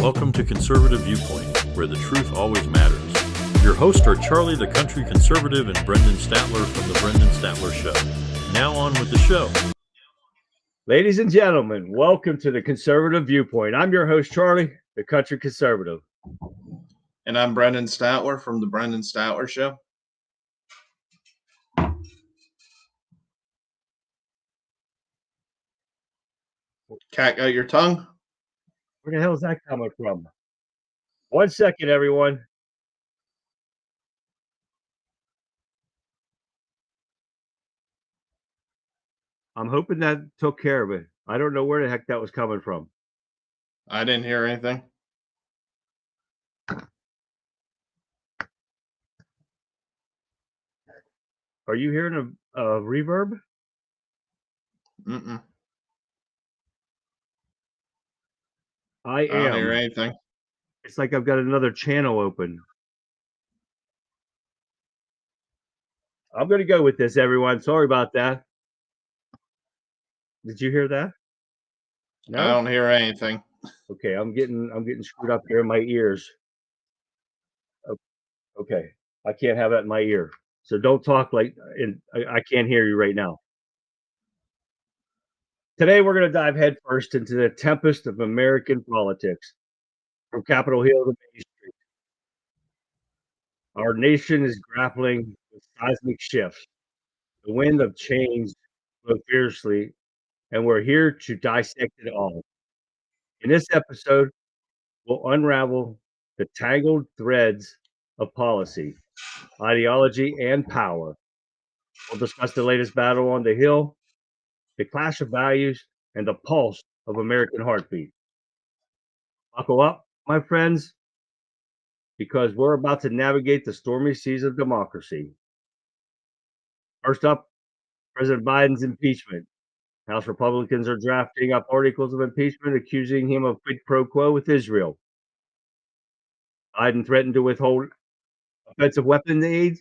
Welcome to Conservative Viewpoint, where the truth always matters. Your hosts are Charlie the Country Conservative and Brendan Statler from The Brendan Statler Show. Now on with the show. Ladies and gentlemen, welcome to the Conservative Viewpoint. I'm your host, Charlie, the Country Conservative. And I'm Brendan Statler from The Brendan Statler Show. Cat got your tongue? Where the hell is that coming from? 1 second, everyone. I'm hoping that took care of it. I don't know where the heck that was coming from. I didn't hear anything. Are you hearing a reverb? Mm-mm. I don't hear am. anything. It's like I've got another channel open. I'm going to go with this, everyone. Sorry about that. Did you hear that? No? I don't hear anything. Okay, I'm getting screwed up here in my ears. Okay, I can't have that in my ear. So don't talk like, and I can't hear you right now. Today, we're going to dive headfirst into the tempest of American politics, from Capitol Hill to Main Street. Our nation is grappling with seismic shifts. The wind of change blows fiercely, and we're here to dissect it all. In this episode, we'll unravel the tangled threads of policy, ideology, and power. We'll discuss the latest battle on the Hill, the clash of values, and the pulse of American heartbeat. Buckle up, my friends, because we're about to navigate the stormy seas of democracy. First up, President Biden's impeachment. House Republicans are drafting up articles of impeachment accusing him of quid pro quo with Israel. Biden threatened to withhold offensive weapon aid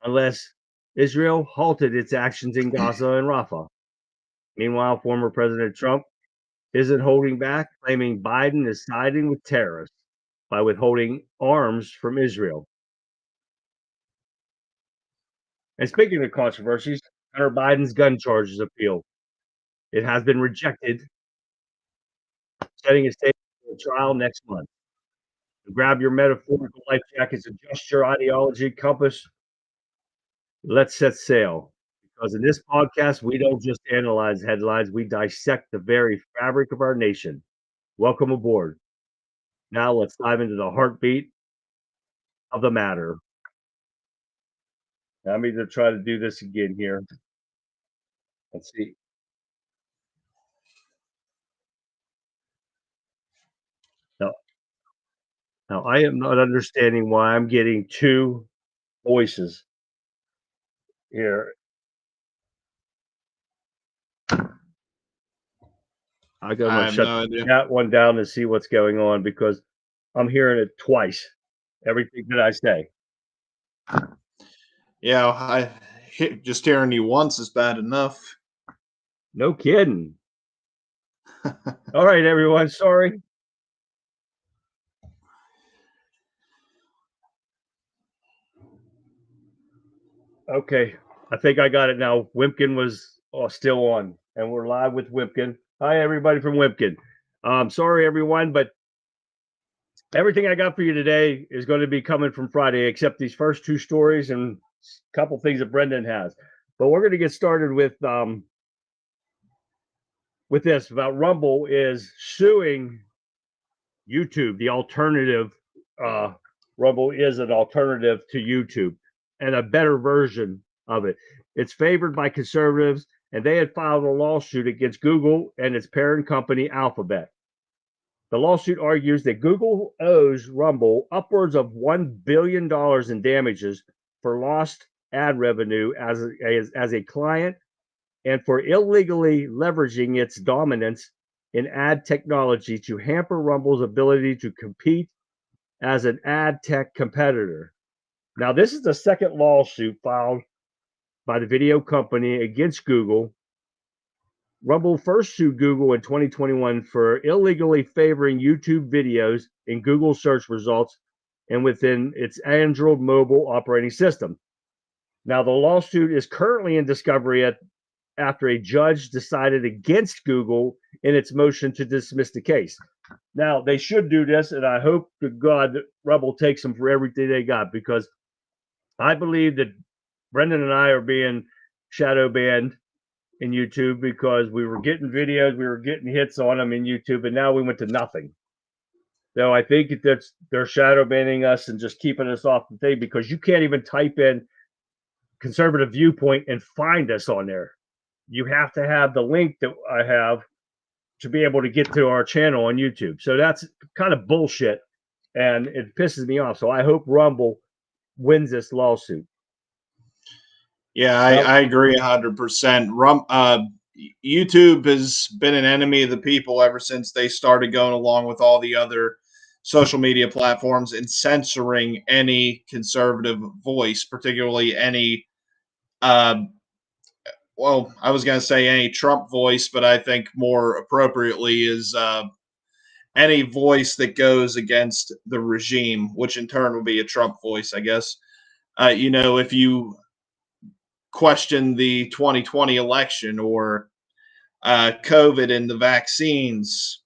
unless Israel halted its actions in Gaza and Rafah. Meanwhile, former President Trump isn't holding back, claiming Biden is siding with terrorists by withholding arms from Israel. And speaking of controversies, Hunter Biden's gun charges appeal. It has been rejected, setting a stage for a trial next month. So grab your metaphorical life jackets, adjust your ideology compass. Let's set sail. Because in this podcast, we don't just analyze headlines, we dissect the very fabric of our nation. Welcome aboard. Now let's dive into the heartbeat of the matter. Now, I'm going to try to do this again here. Let's see. Now, I am not understanding why I'm getting two voices here. I'm going to shut that one down to see what's going on because I'm hearing it twice. Everything that I say. Yeah, just hearing you once is bad enough. No kidding. All right, everyone. Sorry. Okay, I think I got it now. Wimpkin was still on, and we're live with Wimpkin. Hi, everybody from Wimpkin. Sorry, everyone, but everything I got for you today is going to be coming from Friday, except these first two stories and a couple things that Brendan has. But we're going to get started with this about Rumble is suing YouTube. The alternative, Rumble is an alternative to YouTube and a better version of it. It's favored by conservatives, and they had filed a lawsuit against Google and its parent company, Alphabet. The lawsuit argues that Google owes Rumble upwards of $1 billion in damages for lost ad revenue as a client and for illegally leveraging its dominance in ad technology to hamper Rumble's ability to compete as an ad tech competitor. Now, this is the second lawsuit filed by the video company against Google Rumble first sued Google in 2021 for illegally favoring YouTube videos in Google search results and within its Android mobile operating system. Now, the lawsuit is currently in discovery after a judge decided against Google in its motion to dismiss the case. Now, they should do this, and I hope to God that Rumble takes them for everything they got, because I believe that Brendan and I are being shadow banned in YouTube because we were getting videos, we were getting hits on them in YouTube, and now we went to nothing. So I think that's they're shadow banning us and just keeping us off the thing, because you can't even type in conservative viewpoint and find us on there. You have to have the link that I have to be able to get to our channel on YouTube. So that's kind of bullshit, and it pisses me off. So I hope Rumble wins this lawsuit. Yeah, I agree 100%. YouTube has been an enemy of the people ever since they started going along with all the other social media platforms and censoring any conservative voice, particularly any, well, I was going to say any Trump voice, but I think more appropriately is any voice that goes against the regime, which in turn would be a Trump voice, I guess. If you question the 2020 election or COVID and the vaccines,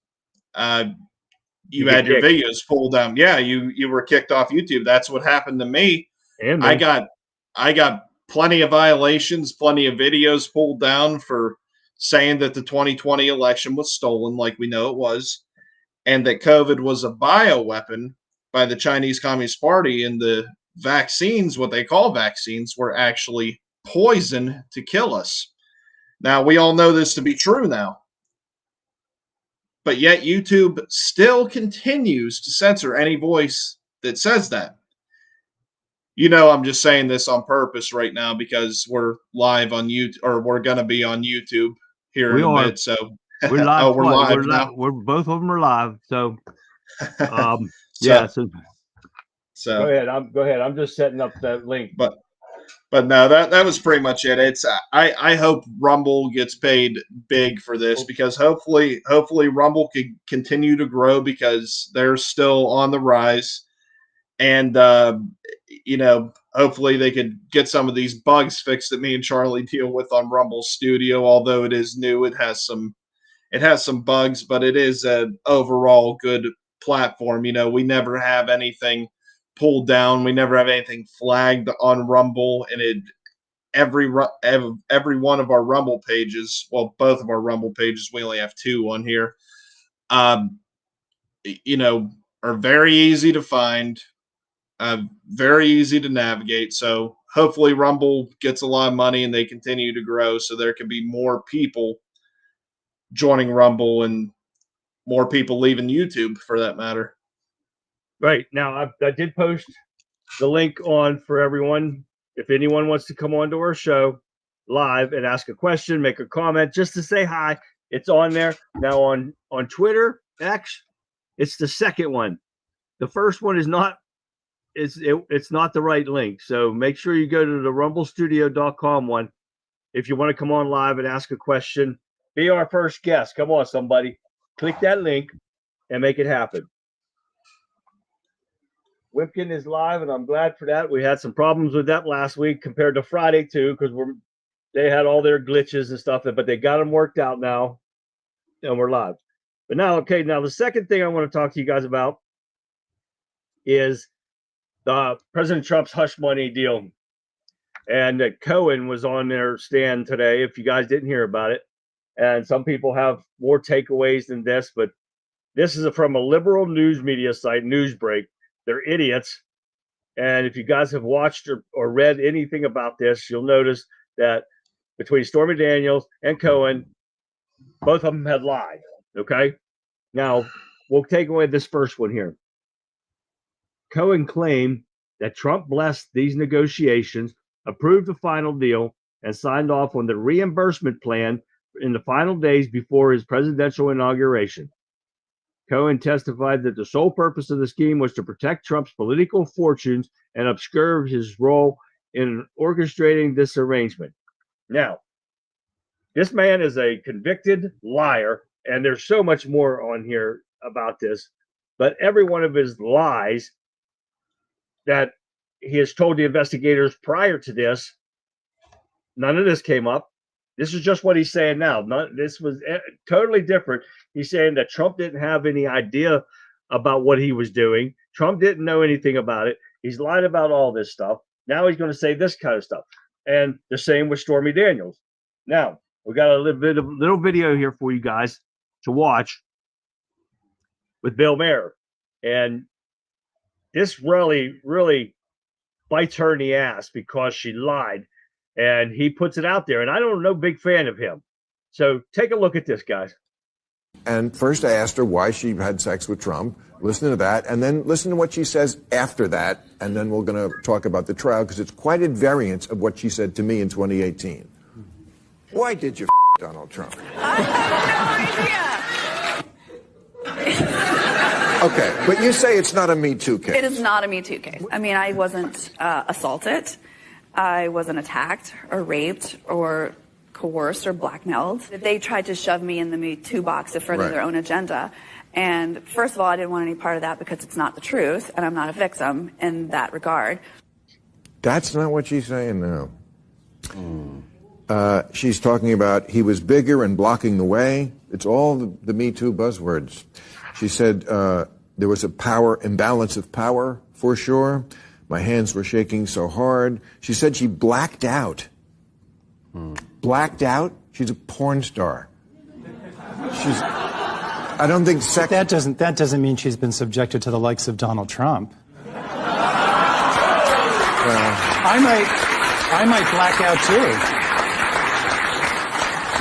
you had your videos pulled down. Yeah, you were kicked off YouTube. That's what happened to me. And I got plenty of violations, plenty of videos pulled down for saying that the 2020 election was stolen, like we know it was, and that COVID was a bioweapon by the Chinese Communist Party, and the vaccines, what they call vaccines, were actually poison to kill us. Now, we all know this to be true now. But yet YouTube still continues to censor any voice that says that. I'm just saying this on purpose right now because we're live on YouTube, or we're going to be on YouTube here in a bit. So we're live. we're live now. We're both of them are live. So, yeah. So go ahead. I'm just setting up that link. But no, that was pretty much it. It's I hope Rumble gets paid big for this, because hopefully Rumble could continue to grow, because they're still on the rise, and hopefully they could get some of these bugs fixed that me and Charlie deal with on Rumble Studio. Although it is new, it has some bugs, but it is an overall good platform. We never have anything pulled down. We never have anything flagged on Rumble, and every one of our Rumble pages, well, both of our Rumble pages, we only have 2 on here, are very easy to find, very easy to navigate. So hopefully Rumble gets a lot of money and they continue to grow, so there can be more people joining Rumble and more people leaving YouTube, for that matter. Right. Now, I did post the link on for everyone. If anyone wants to come on to our show live and ask a question, make a comment, just to say hi, it's on there. Now on Twitter, X, it's the second one. The first one is not, it's not the right link. So make sure you go to the rumblestudio.com one. If you want to come on live and ask a question, be our first guest. Come on, somebody. Click that link and make it happen. Wipkin is live, and I'm glad for that. We had some problems with that last week compared to Friday too, because they had all their glitches and stuff, but they got them worked out now, and we're live. But now, okay, now the second thing I want to talk to you guys about is President Trump's hush money deal. And Cohen was on their stand today, if you guys didn't hear about it. And some people have more takeaways than this, but this is from a liberal news media site, Newsbreak. They're idiots. And if you guys have watched or read anything about this, you'll notice that between Stormy Daniels and Cohen, both of them had lied. Okay. Now, we'll take away this first one here. Cohen claimed that Trump blessed these negotiations, approved the final deal, and signed off on the reimbursement plan in the final days before his presidential inauguration. Cohen testified that the sole purpose of the scheme was to protect Trump's political fortunes and obscure his role in orchestrating this arrangement. Now, This man is a convicted liar, and there's so much more on here about this. But every one of his lies that he has told the investigators prior to this, none of this came up. This is just what he's saying now. This was totally different. He's saying that Trump didn't have any idea about what he was doing. Trump didn't know anything about it. He's lied about all this stuff. Now he's going to say this kind of stuff. And the same with Stormy Daniels. Now, we got a little video here for you guys to watch with Bill Maher. And this really bites her in the ass because she lied. And he puts it out there. And I don't know, big fan of him. So take a look at this, guys. And first I asked her why she had sex with Trump. Listen to that. And then listen to what she says after that. And then we're going to talk about the trial because it's quite at variance of what she said to me in 2018. Why did you Donald Trump? I have no idea. Okay, but you say it's not a Me Too case. It is not a Me Too case. I mean, I wasn't assaulted. I wasn't attacked or raped or coerced or blackmailed. They tried to shove me in the Me Too box to further their own agenda. And first of all, I didn't want any part of that because it's not the truth, and I'm not a victim in that regard. That's not what she's saying now. She's talking about he was bigger and blocking the way. It's all the Me Too buzzwords. She said there was a power imbalance of power, for sure. My hands were shaking so hard. She said she blacked out. Blacked out? She's a porn star. I don't think sex... That doesn't mean she's been subjected to the likes of Donald Trump. I might black out too.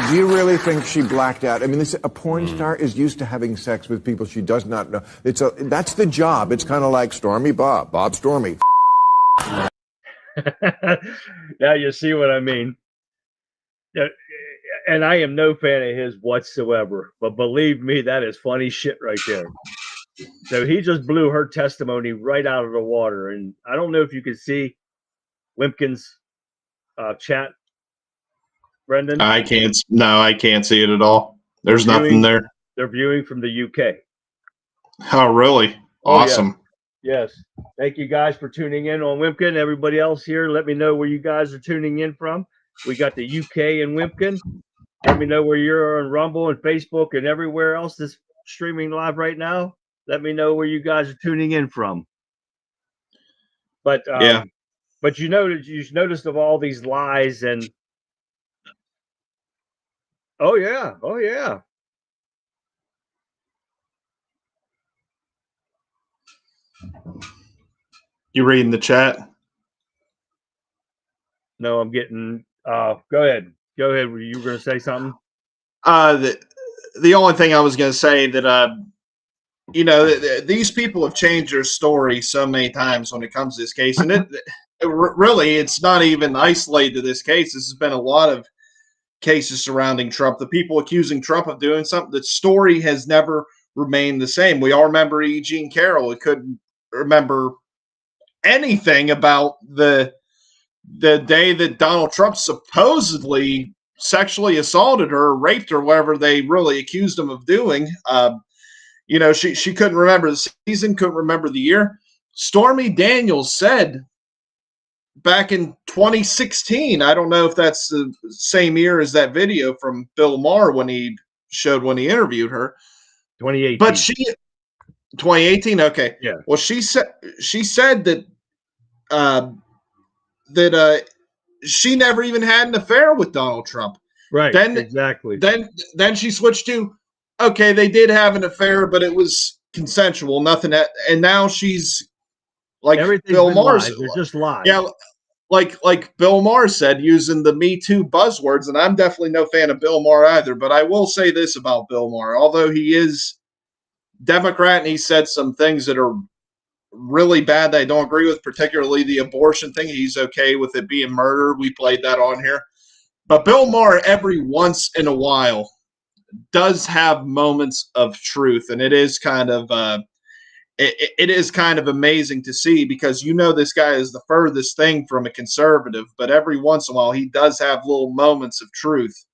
Do you really think she blacked out? I mean, a porn star is used to having sex with people she does not know. That's the job. It's kind of like Stormy Bob Stormy. Now you see what I mean. And I am no fan of his whatsoever, but believe me, that is funny shit right there. So he just blew her testimony right out of the water. And I don't know if you can see Wimpkin's chat, Brendan. I can't see it at all. There's nothing there. They're viewing from the UK. Oh, really? Awesome. Yes. Thank you guys for tuning in on Wimpkin. Everybody else here, let me know where you guys are tuning in from. We got the UK and Wimpkin. Let me know where you're on Rumble and Facebook and everywhere else that's streaming live right now. Let me know where you guys are tuning in from. But but you noticed of all these lies and oh yeah. You reading the chat? No, I'm getting go ahead. Go ahead. Were you going to say something? The only thing I was going to say that these people have changed their story so many times when it comes to this case, and it's not even isolated to this case. This has been a lot of cases surrounding Trump. The people accusing Trump of doing something, the story has never remained the same. We all remember E. Jean Carroll. We couldn't remember anything about the day that Donald Trump supposedly sexually assaulted her or raped her, whatever they really accused him of doing. She couldn't remember the season, couldn't remember the year. Stormy Daniels said back in 2016, I don't know if that's the same year as that video from Bill Maher when he interviewed her. 2018. But 2018, okay. Yeah. Well, she said that she never even had an affair with Donald Trump. Right. Exactly. Then she switched to, okay, they did have an affair, but it was consensual, nothing. And now she's like Bill Maher. They're just lies. Yeah, like Bill Maher said, using the Me Too buzzwords, and I'm definitely no fan of Bill Maher either. But I will say this about Bill Maher: although he is Democrat and he said some things that are really bad that I don't agree with, particularly the abortion thing. He's okay with it being murder. We played that on here. But Bill Maher, every once in a while, does have moments of truth, and it is kind of amazing to see, because this guy is the furthest thing from a conservative, but every once in a while he does have little moments of truth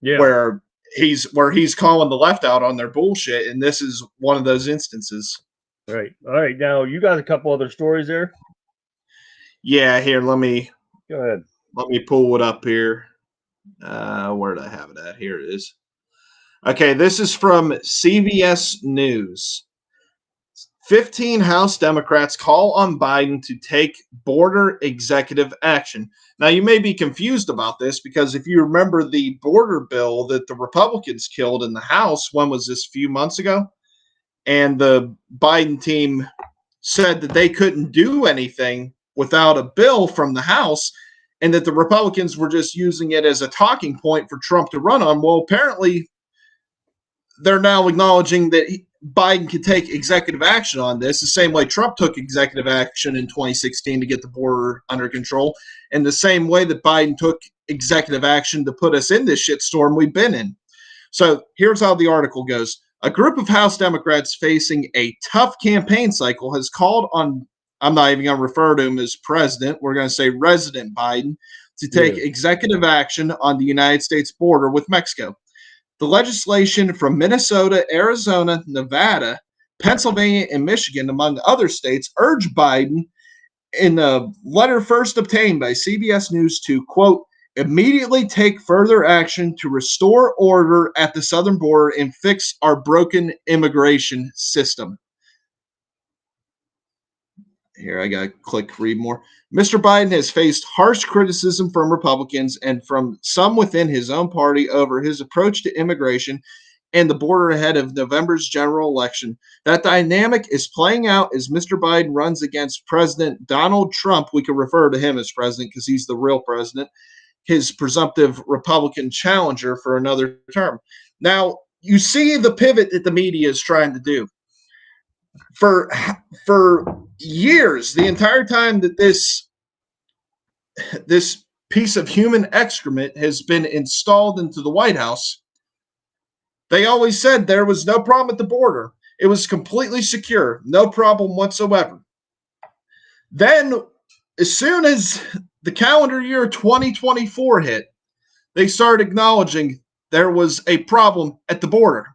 Yeah. where he's calling the left out on their bullshit, and this is one of those instances. Right. All right. Now you got a couple other stories there. Yeah, here, let me Go ahead. pull it up here. Where did I have it at? Here it is. Okay, this is from CBS News. 15 House Democrats call on Biden to take border executive action. Now, you may be confused about this because if you remember the border bill that the Republicans killed in the House, when was this, a few months ago? And the Biden team said that they couldn't do anything without a bill from the House, and that the Republicans were just using it as a talking point for Trump to run on. Well, apparently they're now acknowledging that Biden could take executive action on this the same way Trump took executive action in 2016 to get the border under control, and the same way that Biden took executive action to put us in this shitstorm we've been in. So here's how the article goes. A group of House Democrats facing a tough campaign cycle has called on, I'm not even going to refer to him as president, we're going to say Resident Biden, to take executive action on the United States border with Mexico. The legislation from Minnesota, Arizona, Nevada, Pennsylvania, and Michigan, among other states, urged Biden in a letter first obtained by CBS News to, quote, immediately take further action to restore order at the southern border and fix our broken immigration system. Here, I got to click read more. Mr. Biden has faced harsh criticism from Republicans and from some within his own party over his approach to immigration and the border ahead of November's general election. That dynamic is playing out as Mr. Biden runs against President Donald Trump. We can refer to him as president because he's the real president, his presumptive Republican challenger for another term. Now, you see the pivot that the media is trying to do. For years, the entire time that this piece of human excrement has been installed into the White House, they always said there was no problem at the border. It was completely secure, no problem whatsoever. Then, as soon as the calendar year 2024 hit, they started acknowledging there was a problem at the border.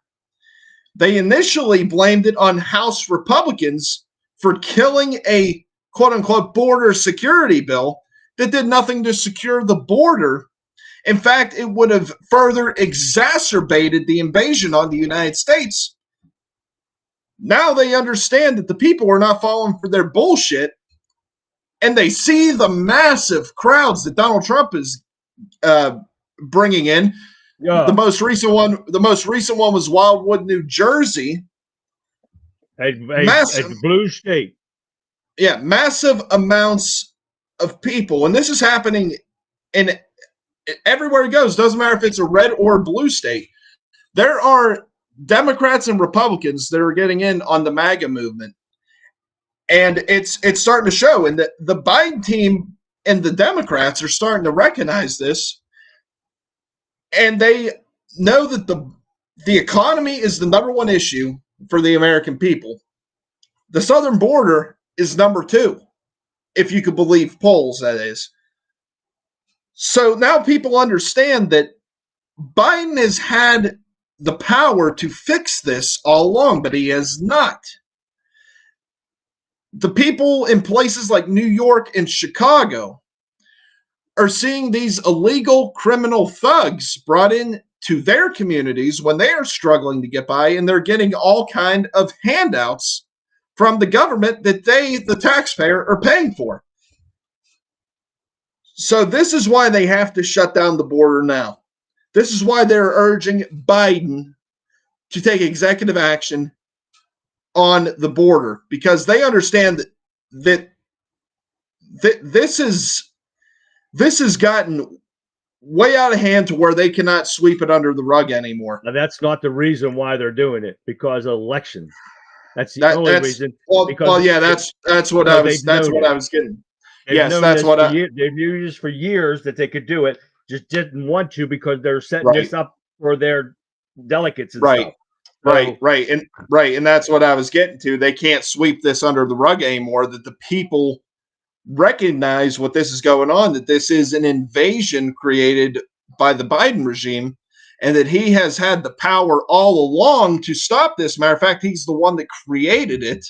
They initially blamed it on House Republicans for killing a quote-unquote border security bill that did nothing to secure the border. In fact, it would have further exacerbated the invasion on the United States. Now they understand that the people are not falling for their bullshit, and they see the massive crowds that Donald Trump is bringing in. Yeah. The most recent one was Wildwood, New Jersey. A blue state. Yeah, massive amounts of people. And this is happening in everywhere it goes. Doesn't matter if it's a red or blue state. There are Democrats and Republicans that are getting in on the MAGA movement. And it's starting to show. And the Biden team and the Democrats are starting to recognize this. And they know that the economy is the number one issue for the American people. The southern border is number two, if you could believe polls, that is. So now people understand that Biden has had the power to fix this all along, but he has not. The people in places like New York and Chicago are seeing these illegal criminal thugs brought in to their communities when they are struggling to get by, and they're getting all kind of handouts from the government that they, the taxpayer, are paying for. So this is why they have to shut down the border now. This is why they're urging Biden to take executive action on the border, because they understand that this has gotten way out of hand to where they cannot sweep it under the rug anymore. Now, that's not the reason why they're doing it, because of elections. That's the only reason. That's what I was getting. Yes, that's what they've used for years that they could do it. Just didn't want to because they're setting this up for their delegates and stuff. Right. And that's what I was getting to. They can't sweep this under the rug anymore, that the people recognize what this is going on, that this is an invasion created by the Biden regime, and that he has had the power all along to stop this. Matter of fact, he's the one that created it,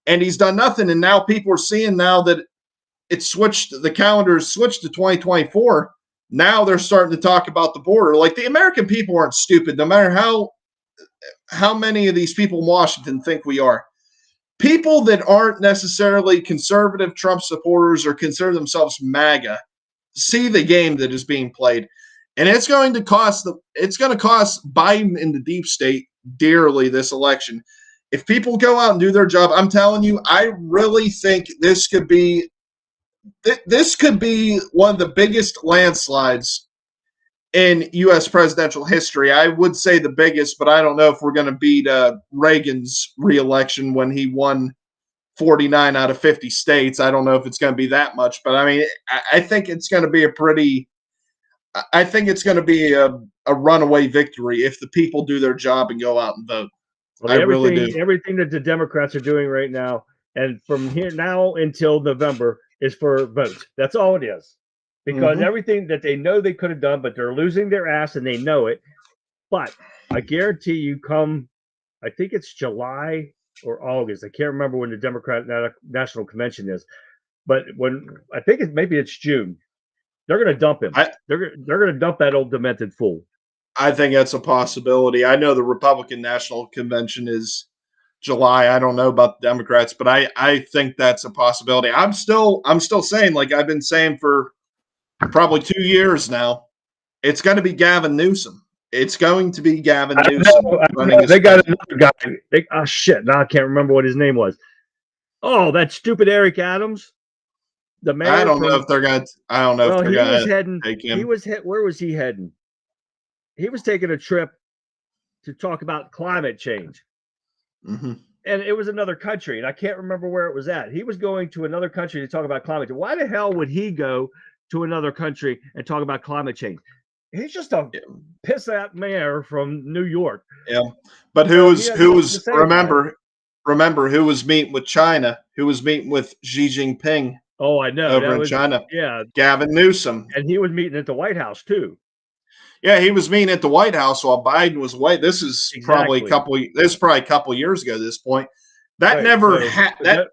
and he's done nothing. And now people are seeing now that the calendar switched to 2024. Now they're starting to talk about the border. Like, the American people aren't stupid, no matter how many of these people in Washington think we are. People that aren't necessarily conservative Trump supporters or consider themselves MAGA see the game that is being played, and it's going to cost Biden and the deep state dearly this election. If people go out and do their job, I'm telling you, I really think this could be one of the biggest landslides in U.S. presidential history. I would say the biggest, but I don't know if we're going to beat Reagan's reelection when he won 49 out of 50 states. I don't know if it's going to be that much, but I mean, I think it's going to be a runaway victory if the people do their job and go out and vote. Well, I really do. Everything that the Democrats are doing right now, and from here now until November, is for votes. That's all it is. Because everything that they know they could have done, but they're losing their ass and they know it. But I guarantee you, I think it's July or August. I can't remember when the Democratic National Convention is, but maybe it's June. They're going to dump him. They're going to dump that old demented fool. I think that's a possibility. I know the Republican National Convention is July. I don't know about the Democrats, but I think that's a possibility. I'm still saying, like I've been saying for probably 2 years now, it's going to be Gavin Newsom. It's going to be Gavin Newsom. They got another guy. Now I can't remember what his name was. Oh, that stupid Eric Adams. The mayor. I don't know if they're going to take him. Where was he heading? He was taking a trip to talk about climate change. Mm-hmm. And it was another country, and I can't remember where it was at. He was going to another country to talk about climate change. Why the hell would he go to another country and talk about climate change? He's just a piss out mayor from New York. Yeah, but remember who was meeting with China? Who was meeting with Xi Jinping? Oh, I know. Over in China. Yeah, Gavin Newsom, and he was meeting at the White House too. Yeah, he was meeting at the White House while Biden was away. This is probably a couple years ago at this point. That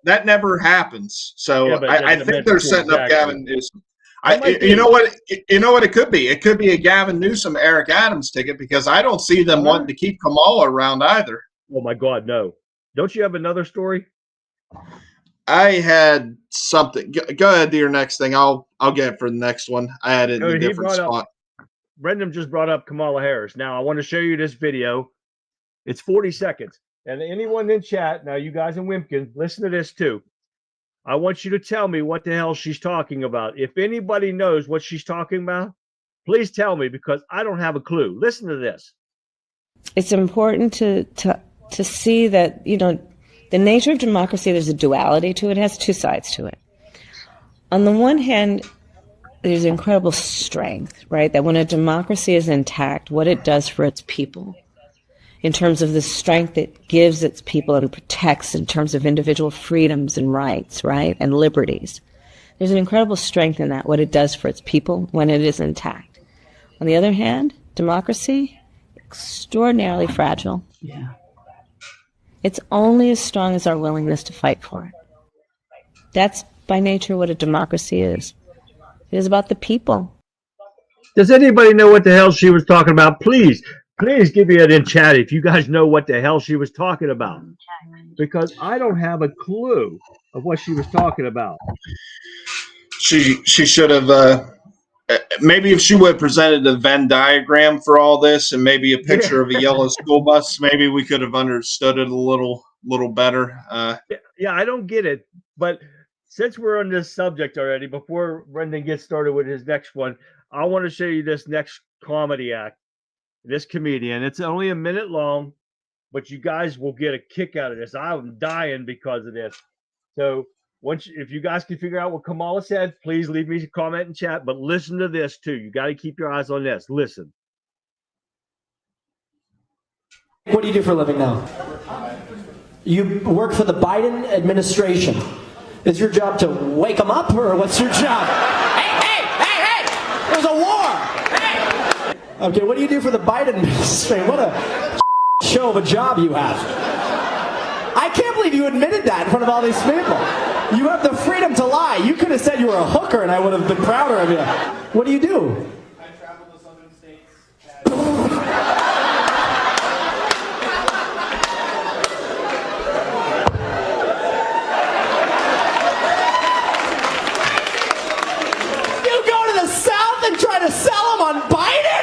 that never happens. So yeah, I think they're setting up Gavin Newsom. You know what it could be? It could be a Gavin Newsom, Eric Adams ticket, because I don't see them wanting to keep Kamala around either. Oh my God, no! Don't you have another story? I had something. Go ahead to your next thing. I'll get it for the next one. I had it in a different spot. Brendan just brought up Kamala Harris. Now I want to show you this video. It's 40 seconds, and anyone in chat, now you guys in Wimpkin, listen to this too. I want you to tell me what the hell she's talking about. If anybody knows what she's talking about, please tell me, because I don't have a clue. Listen to this. It's important to see that, the nature of democracy, there's a duality to it. It has two sides to it. On the one hand, there's incredible strength, right? That when a democracy is intact, what it does for its people, in terms of the strength it gives its people and protects in terms of individual freedoms and rights, right? And liberties. There's an incredible strength in that, what it does for its people when it is intact. On the other hand, democracy, extraordinarily fragile. Yeah. It's only as strong as our willingness to fight for it. That's by nature what a democracy is. It is about the people. Does anybody know what the hell she was talking about? Please give me it in chat if you guys know what the hell she was talking about. Because I don't have a clue of what she was talking about. She should have maybe if she would have presented a Venn diagram for all this and maybe a picture of a yellow school bus, maybe we could have understood it a little better. Yeah, I don't get it. But since we're on this subject already, before Brendan gets started with his next one, I want to show you this next comedy act. This comedian. It's only a minute long, but you guys will get a kick out of this. I'm dying because of this. So if you guys can figure out what Kamala said, please leave me a comment in chat. But listen to this too. You got to keep your eyes on this. Listen. What do you do for a living now? You work for the Biden administration. Is your job to wake them up, or what's your job? Hey! There's a war! Hey! Okay, what do you do for the Biden administration? What a show of a job you have. I can't believe you admitted that in front of all these people. You have the freedom to lie. You could have said you were a hooker and I would have been prouder of you. What do you do? I travel to southern states. You go to the South and try to sell them on Biden?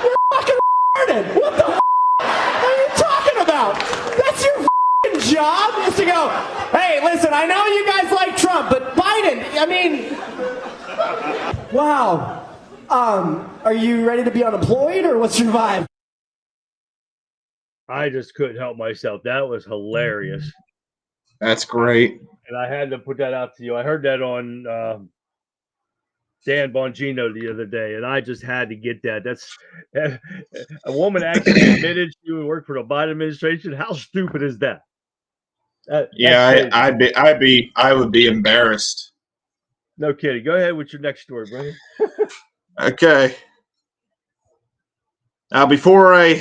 You're fucking retarded. What the are you talking about? That's your job is to go, hey, listen, I know you guys like Trump, but Biden, I mean, wow. Are you ready to be unemployed or what's your vibe? I just couldn't help myself. That was hilarious. That's great. And I had to put that out to you. I heard that on Dan Bongino the other day, and I just had to get that. That's a woman actually admitted she would work for the Biden administration. How stupid is that? Yeah, I would be embarrassed. No kidding. Go ahead with your next story, brother. Okay. Now, before I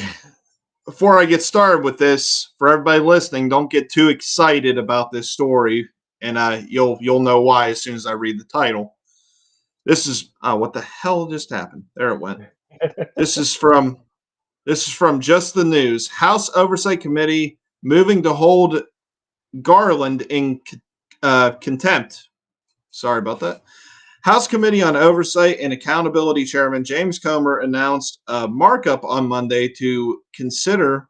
get started with this, for everybody listening, don't get too excited about this story, and you'll know why as soon as I read the title. This is what the hell just happened? There it went. This is from Just the News. House Oversight Committee moving to hold Garland in contempt. Sorry about that. House Committee on Oversight and Accountability Chairman James Comer announced a markup on Monday to consider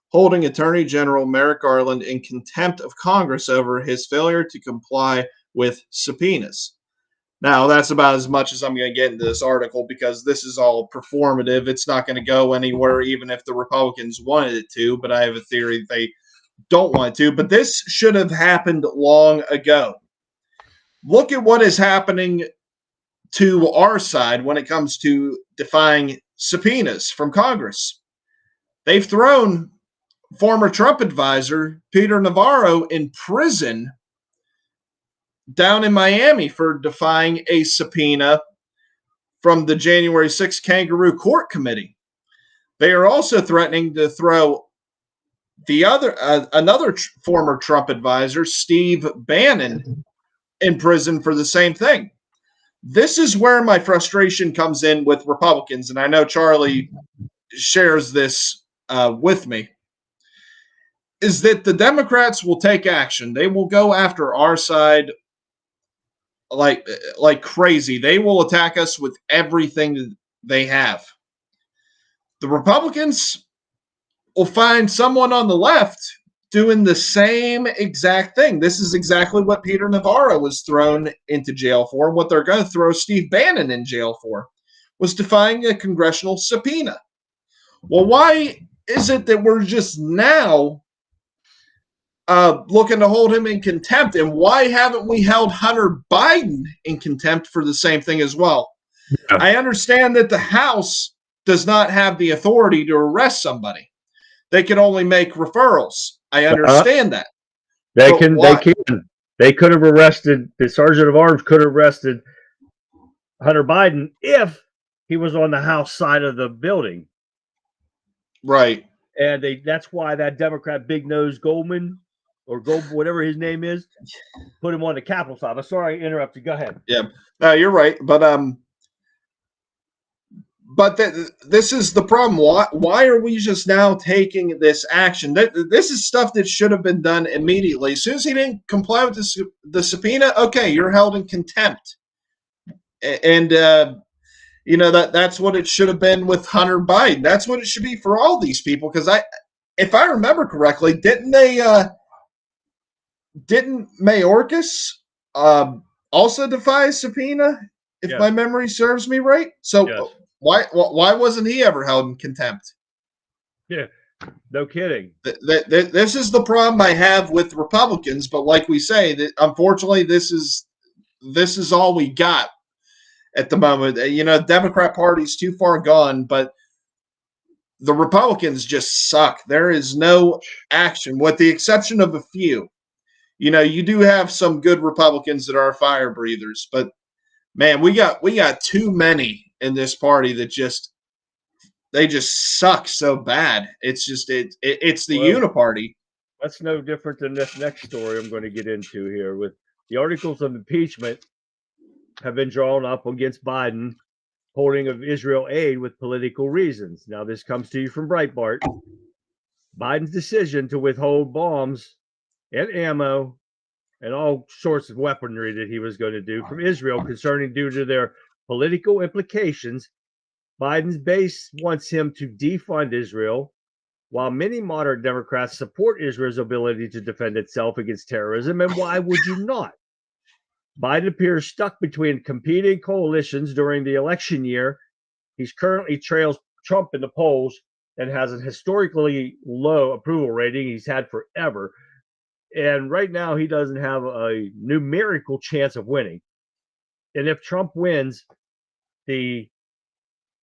holding Attorney General Merrick Garland in contempt of Congress over his failure to comply with subpoenas. Now, that's about as much as I'm going to get into this article because this is all performative. It's not going to go anywhere, even if the Republicans wanted it to, but I have a theory that they don't want to. But this should have happened long ago. Look at what is happening to our side when it comes to defying subpoenas from Congress. They've thrown former Trump advisor Peter Navarro in prison down in Miami for defying a subpoena from the January 6th Kangaroo Court Committee. They are also threatening to throw another former Trump advisor, Steve Bannon, in prison for the same thing. This is where my frustration comes in with Republicans, and I know Charlie shares this with me, is that the Democrats will take action. They will go after our side like crazy. They will attack us with everything that they have. The Republicans will find someone on the left doing the same exact thing. This is exactly what Peter Navarro was thrown into jail for. What they're going to throw Steve Bannon in jail for was defying a congressional subpoena. Well, why is it that we're just now looking to hold him in contempt? And why haven't we held Hunter Biden in contempt for the same thing as well? Yeah. I understand that the House does not have the authority to arrest somebody. They can only make referrals. I understand that. They could have arrested, the Sergeant of Arms could have arrested Hunter Biden if he was on the House side of the building. Right. And that's why that Democrat Big Nose Goldman, or Gold, whatever his name is, put him on the Capitol side. I'm sorry I interrupted. Go ahead. Yeah. No, you're right. But this is the problem. Why are we just now taking this action? This is stuff that should have been done immediately. As soon as he didn't comply with the subpoena, okay, you're held in contempt. And that's what it should have been with Hunter Biden. That's what it should be for all these people. Because if I remember correctly, didn't Mayorkas also defy a subpoena? If yes. My memory serves me right. So. Yes. Why wasn't he ever held in contempt? Yeah, no kidding. This is the problem I have with Republicans, but like we say, that unfortunately this is all we got at the moment. Democrat Party's too far gone, but the Republicans just suck. There is no action, with the exception of a few. You do have some good Republicans that are fire breathers, but man, we got too many in this party that just they just suck so bad. It's just it's the Well, uniparty. That's no different than this next story I'm going to get into here. With the articles of impeachment have been drawn up against Biden holding of Israel aid with political reasons. Now, this comes to you from Breitbart. Biden's decision to withhold bombs and ammo and all sorts of weaponry that he was going to do from Israel concerning due to their political implications. Biden's base wants him to defund Israel, while many moderate Democrats support Israel's ability to defend itself against terrorism. And why would you not? Biden appears stuck between competing coalitions during the election year. He's currently trails Trump in the polls and has a historically low approval rating he's had forever. And right now, he doesn't have a numerical chance of winning. And if Trump wins the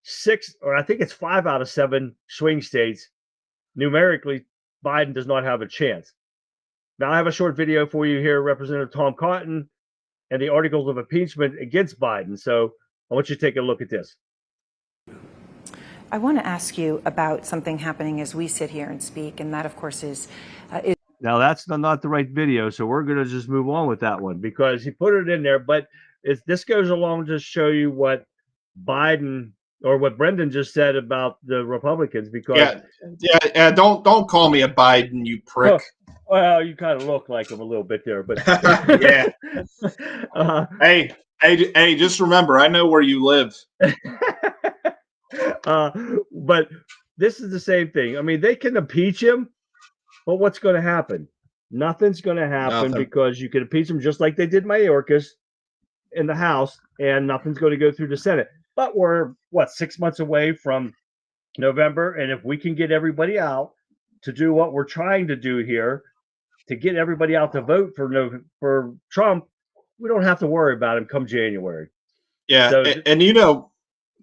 6, or I think it's 5 out of 7 swing states, numerically, Biden does not have a chance. Now, I have a short video for you here, Representative Tom Cotton, and the articles of impeachment against Biden. So I want you to take a look at this. I want to ask you about something happening as we sit here and speak, and that, of course, is Now, that's not the right video, so we're going to just move on with that one because he put it in there. But this goes along to show you what Biden or what Brendan just said about the Republicans. Because yeah. Don't call me a Biden, you prick. Well, you kind of look like him a little bit there, but yeah. Hey, just remember, I know where you live. But this is the same thing. I mean, they can impeach him, but what's going to happen? Nothing's going to happen because you can impeach him just like they did Mayorkas in the House, and nothing's going to go through the Senate. But we're 6 months away from November, and if we can get everybody out to do what we're trying to do here, to get everybody out to vote for Trump, we don't have to worry about him come January. Yeah, So, and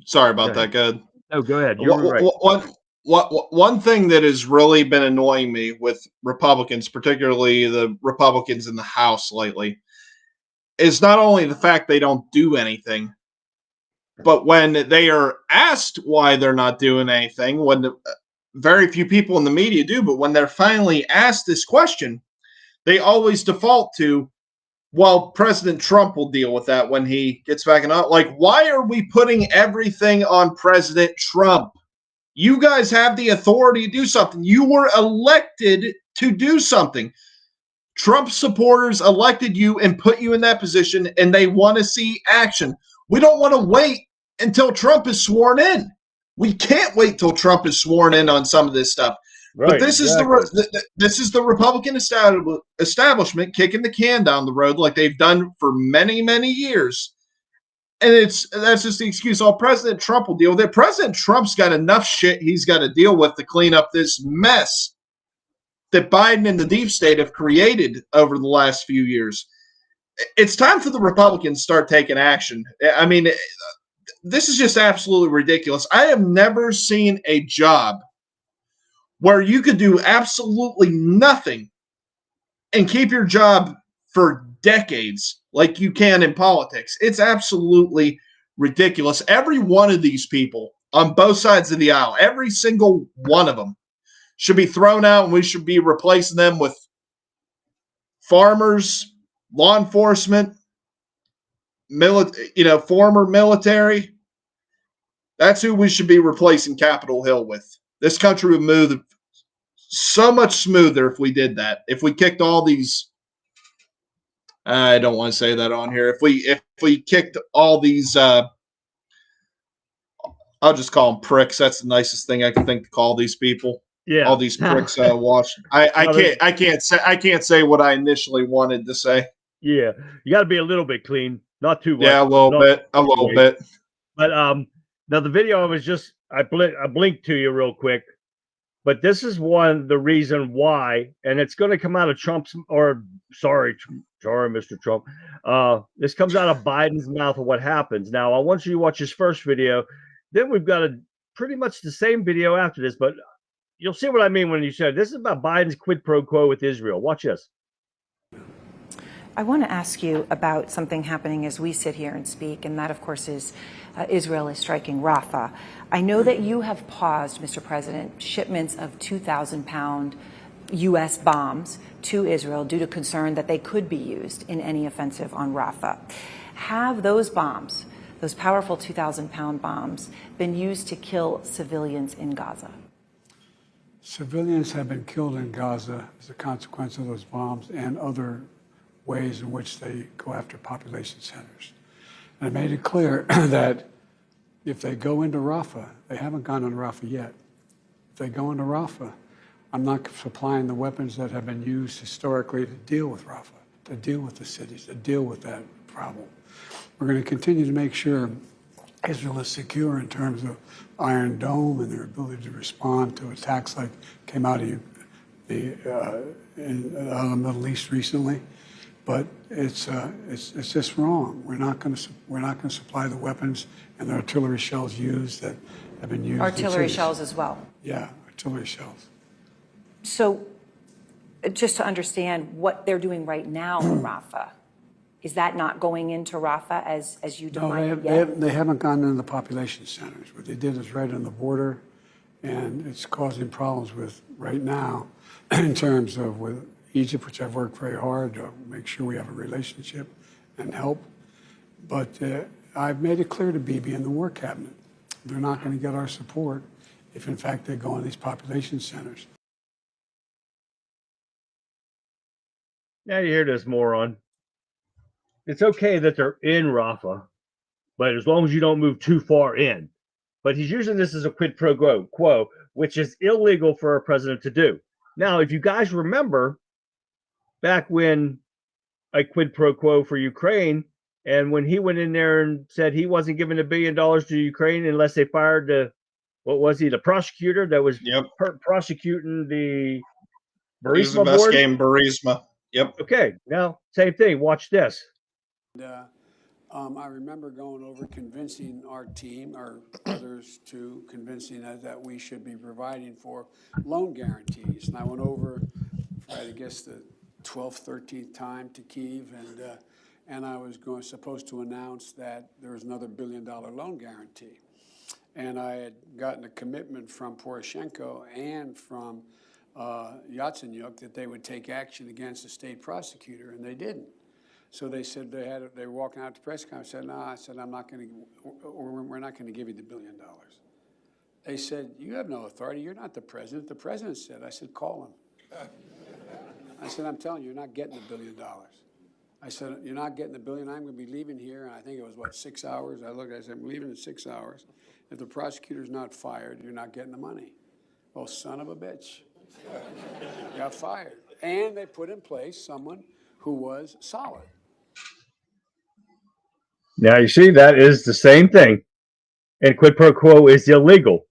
sorry about that. Go ahead. No, go ahead. You're right. One thing that has really been annoying me with Republicans, particularly the Republicans in the House lately, is not only the fact they don't do anything, but when they are asked why they're not doing anything, when very few people in the media do, but when they're finally asked this question, they always default to, well, President Trump will deal with that when he gets back in. Like, why are we putting everything on President Trump? You guys have the authority to do something. You were elected to do something. Trump supporters elected you and put you in that position, and they want to see action. We don't want to wait until Trump is sworn in. We can't wait till Trump is sworn in on some of this stuff. Right, but this is the Republican establishment kicking the can down the road like they've done for many, many years. And that's just the excuse. Oh, President Trump will deal with it. President Trump's got enough shit he's got to deal with to clean up this mess that Biden and the deep state have created over the last few years. It's time for the Republicans to start taking action. I mean, this is just absolutely ridiculous. I have never seen a job where you could do absolutely nothing and keep your job for decades like you can in politics. It's absolutely ridiculous. Every one of these people on both sides of the aisle, every single one of them should be thrown out, and we should be replacing them with farmers, law enforcement, former military. That's who we should be replacing Capitol Hill with. This country would move so much smoother if we did that. If we kicked all these, I don't want to say that on here. If we kicked all these, I'll just call them pricks. That's the nicest thing I can think to call these people. Yeah, all these pricks. I can't say what I initially wanted to say. Yeah, you got to be a little bit clean, not too much. Yeah, a little bit. But now the video I blinked to you real quick, but this is the reason why, and it's going to come out of sorry, Mr. Trump. This comes out of Biden's mouth of what happens. Now, I want you to watch his first video. Then we've got pretty much the same video after this, but you'll see what I mean when you said this is about Biden's quid pro quo with Israel. Watch this. I want to ask you about something happening as we sit here and speak, and that, of course, is Israel is striking Rafah. I know that you have paused, Mr. President, shipments of 2,000-pound U.S. bombs to Israel due to concern that they could be used in any offensive on Rafah. Have those bombs, those powerful 2,000-pound bombs, been used to kill civilians in Gaza? Civilians have been killed in Gaza as a consequence of those bombs and other ways in which they go after population centers. And I made it clear that if they go into Rafah, they haven't gone into Rafah yet. If they go into Rafah, I'm not supplying the weapons that have been used historically to deal with Rafah, to deal with the cities, to deal with that problem. We're going to continue to make sure Israel is secure in terms of Iron Dome and their ability to respond to attacks like came out of the Middle East recently. But it's just wrong. We're not going to supply the weapons and the artillery shells used that have been used. Artillery shells as well. Yeah, artillery shells. So, just to understand what they're doing right now in Rafah, is that not going into Rafah as you define it yet? They haven't gone into the population centers. What they did is right on the border, and it's causing problems with right now in terms of with Egypt, which I've worked very hard to make sure we have a relationship and help. But I've made it clear to Bibi and the War Cabinet, they're not going to get our support if, in fact, they go in these population centers. Now you hear this moron. It's okay that they're in Rafah, but as long as you don't move too far in. But he's using this as a quid pro quo, which is illegal for a president to do. Now, if you guys remember, back when a quid pro quo for Ukraine, and when he went in there and said he wasn't giving $1 billion to Ukraine unless they fired the prosecutor that was prosecuting the Burisma board? Investigating Burisma. Yep. Okay, now, same thing. Watch this. I remember going over convincing our team, or others too, convincing us that we should be providing for loan guarantees. And I went over for, I guess, the 12th, 13th time to Kyiv, and I was supposed to announce that there was another $1 billion loan guarantee. And I had gotten a commitment from Poroshenko and from Yatsenyuk that they would take action against the state prosecutor, and they didn't. So they said they were walking out to press conference. I said, no, I said, we're not going to give you the $1 billion. They said, you have no authority. You're not the president. The president said. I said, call him. I said, I'm telling you, you're not getting $1 billion. I said, you're not getting $1 billion. I'm going to be leaving here. And I think it was, 6 hours? I looked, I said, I'm leaving in 6 hours. If the prosecutor's not fired, you're not getting the money. Well, son of a bitch. Got fired. And they put in place someone who was solid. Now you see, that is the same thing. And quid pro quo is illegal.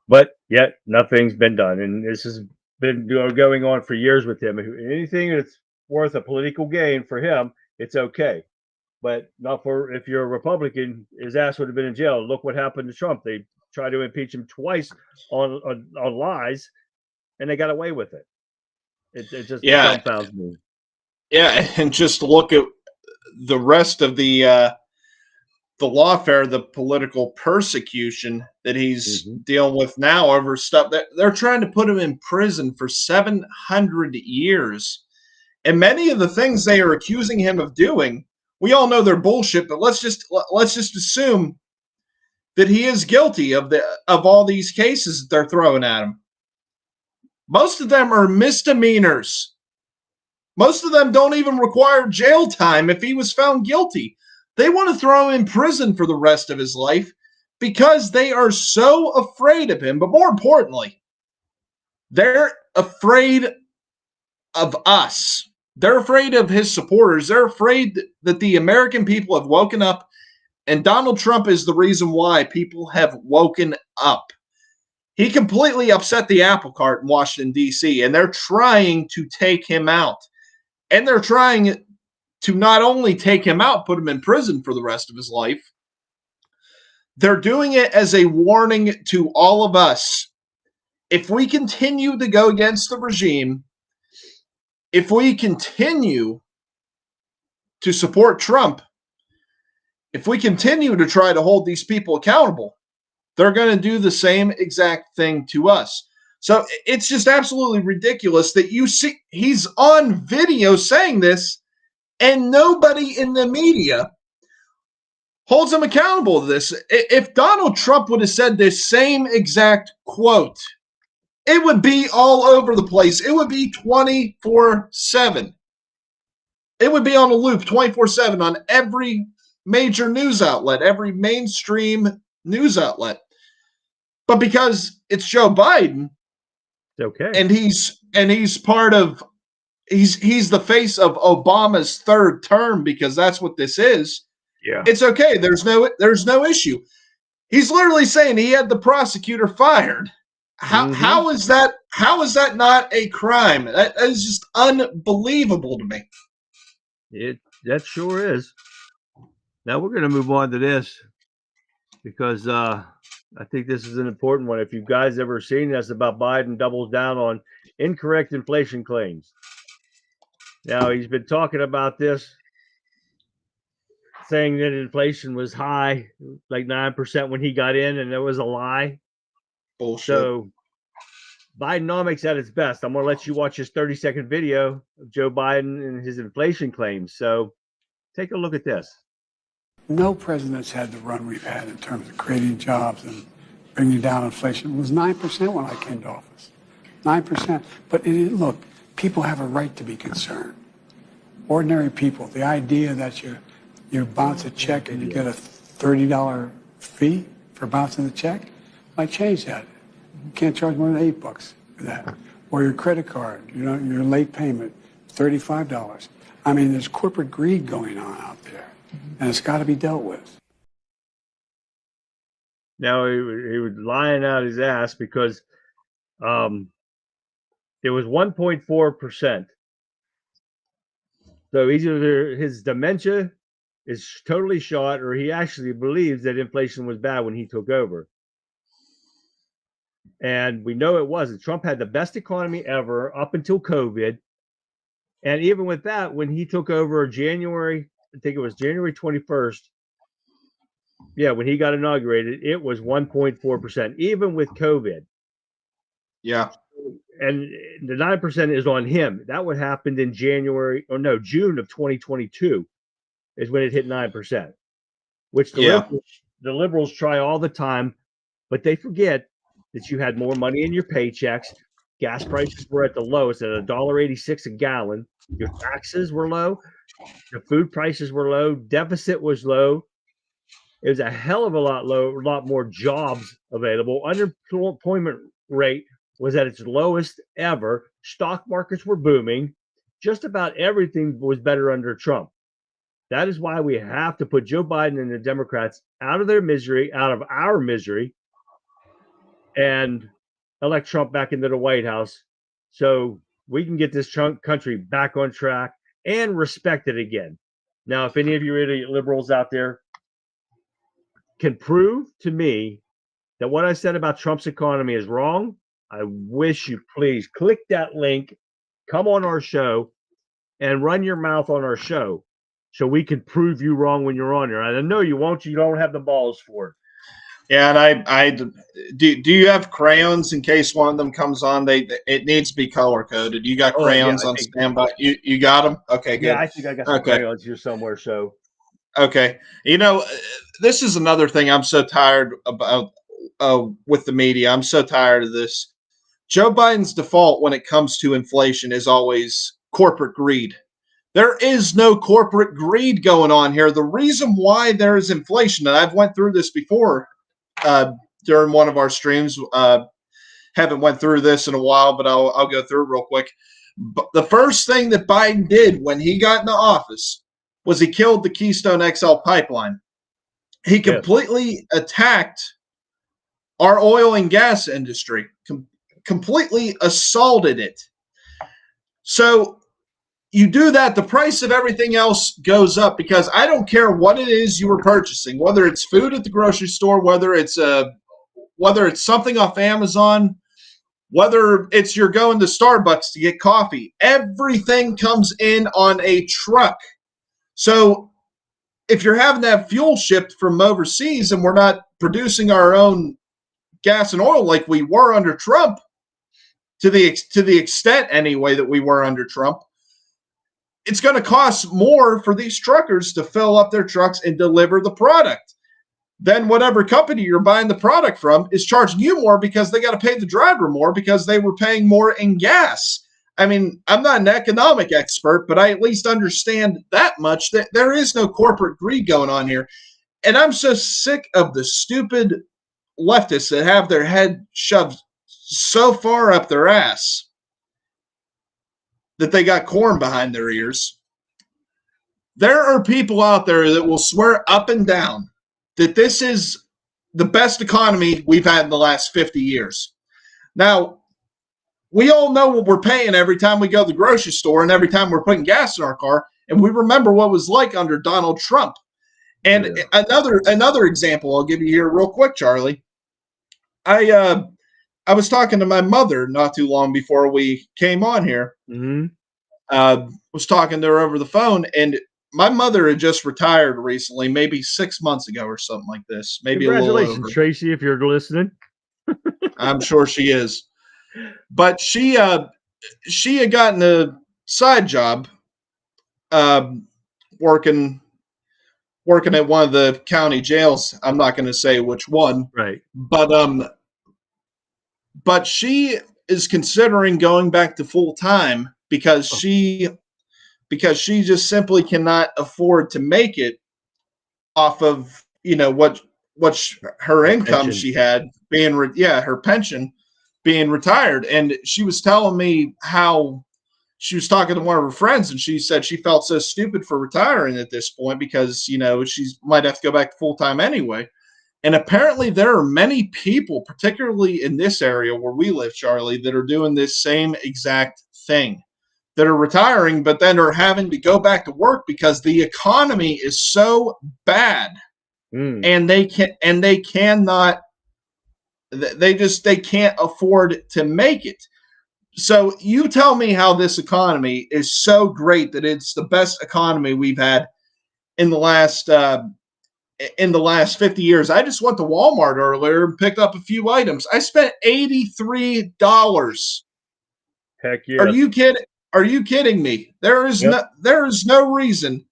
But yet nothing's been done. And this has been going on for years with him. Anything that's worth a political gain for him, it's okay. But not for, if you're a Republican, his ass would have been in jail. Look what happened to Trump. They tried to impeach him twice on lies, and they got away with it. It just dumbfounds me. Yeah, and just look at the rest of the lawfare, the political persecution that he's dealing with now over stuff that they're trying to put him in prison for 700 years. And many of the things they are accusing him of doing, we all know they're bullshit, but let's just assume that he is guilty of all these cases that they're throwing at him. Most of them are misdemeanors. Most of them don't even require jail time if he was found guilty. They want to throw him in prison for the rest of his life because they are so afraid of him. But more importantly, they're afraid of us. They're afraid of his supporters. They're afraid that the American people have woken up, and Donald Trump is the reason why people have woken up. He completely upset the apple cart in Washington, D.C., and they're trying to take him out. And they're trying to not only take him out, put him in prison for the rest of his life, they're doing it as a warning to all of us. If we continue to go against the regime, if we continue to support Trump, if we continue to try to hold these people accountable, they're going to do the same exact thing to us. So it's just absolutely ridiculous that you see he's on video saying this and nobody in the media holds him accountable to this. If Donald Trump would have said this same exact quote, it would be all over the place. It would be 24/7. It would be on a loop 24/7 on every major news outlet, every mainstream news outlet. But because it's Joe Biden, okay, and he's part of he's the face of Obama's third term, because that's what this is. Yeah, it's okay. There's no issue. He's literally saying he had the prosecutor fired. How is that not a crime? That is just unbelievable to me. That sure is. Now we're going to move on to this because I think this is an important one. If you guys ever seen this about Biden doubles down on incorrect inflation claims. Now he's been talking about this, saying that inflation was high, like 9% when he got in, and it was a lie. Bullshit. So Bidenomics at its best. I'm going to let you watch his 30-second video of Joe Biden and his inflation claims. So take a look at this. No president's had the run we've had in terms of creating jobs and bringing down inflation. It was 9% when I came to office. 9%. But look, people have a right to be concerned. Ordinary people. The idea that you bounce a check and you get a $30 fee for bouncing the check might change that. You can't charge more than $8 for that. Or your credit card, your late payment, $35. I mean, there's corporate greed going on out there, and it's got to be dealt with. Now he was lying out his ass because it was 1.4%. So either his dementia is totally shot, or he actually believes that inflation was bad when he took over. And we know it wasn't. Trump had the best economy ever up until COVID. And even with that, when he took over January, I think it was January 21st. Yeah, when he got inaugurated, it was 1.4%, even with COVID. Yeah. And the 9% is on him. That would happen in June of 2022 is when it hit 9%, which the liberals try all the time, but they forget that you had more money in your paychecks. Gas prices were at the lowest at $1.86 a gallon. Your taxes were low. The food prices were low. Deficit was low. It was a hell of a lot more jobs available. Unemployment rate was at its lowest ever. Stock markets were booming. Just about everything was better under Trump. That is why we have to put Joe Biden and the Democrats out of our misery, and elect Trump back into the White House so we can get this country back on track and respect it again. Now, if any of you idiot liberals out there can prove to me that what I said about Trump's economy is wrong, I wish you please click that link, come on our show, and run your mouth on our show so we can prove you wrong when you're on there. And I know you won't. You don't have the balls for it. Yeah, and do you have crayons in case one of them comes on? It needs to be color coded. You got crayons on standby. You got them? Okay, good. Yeah, I think I got some crayons here somewhere. So, okay, this is another thing I'm so tired about with the media. I'm so tired of this. Joe Biden's default when it comes to inflation is always corporate greed. There is no corporate greed going on here. The reason why there is inflation, and I've went through this before during one of our streams. Haven't went through this in a while, but I'll go through it real quick. But the first thing that Biden did when he got into office was he killed the Keystone XL pipeline. He completely attacked our oil and gas industry, completely assaulted it. So you do that, the price of everything else goes up, because I don't care what it is you were purchasing, whether it's food at the grocery store, whether it's something off Amazon, whether it's you're going to Starbucks to get coffee, everything comes in on a truck. So if you're having that fuel shipped from overseas and we're not producing our own gas and oil like we were under Trump, to the extent anyway that we were under Trump, it's going to cost more for these truckers to fill up their trucks and deliver the product. Then whatever company you're buying the product from is charging you more because they got to pay the driver more because they were paying more in gas. I mean, I'm not an economic expert, but I at least understand that much, that there is no corporate greed going on here. And I'm so sick of the stupid leftists that have their head shoved so far up their ass that they got corn behind their ears. There are people out there that will swear up and down that this is the best economy we've had in the last 50 years. Now, we all know what we're paying every time we go to the grocery store and every time we're putting gas in our car, and we remember what it was like under Donald Trump. And another example I'll give you here real quick, Charlie. I was talking to my mother not too long before we came on here. Was talking to her over the phone, and my mother had just retired recently, maybe 6 months ago or something like this. Maybe a little over. Congratulations, Tracy, if you're listening. I'm sure she is. But she had gotten a side job working at one of the county jails. I'm not going to say which one. Right. But she is considering going back to full time because she just simply cannot afford to make it off of, her income pension. she had being her pension being retired. And she was telling me how she was talking to one of her friends, and she said she felt so stupid for retiring at this point because she might have to go back to full time anyway. And apparently there are many people, particularly in this area where we live, Charlie, that are doing this same exact thing, that are retiring, but then are having to go back to work because the economy is so bad, and they can't afford to make it. So you tell me how this economy is so great that it's the best economy we've had in the last 50 years. I just went to Walmart earlier and picked up a few items. I spent $83. Heck yeah. Are you kidding me? There is no reason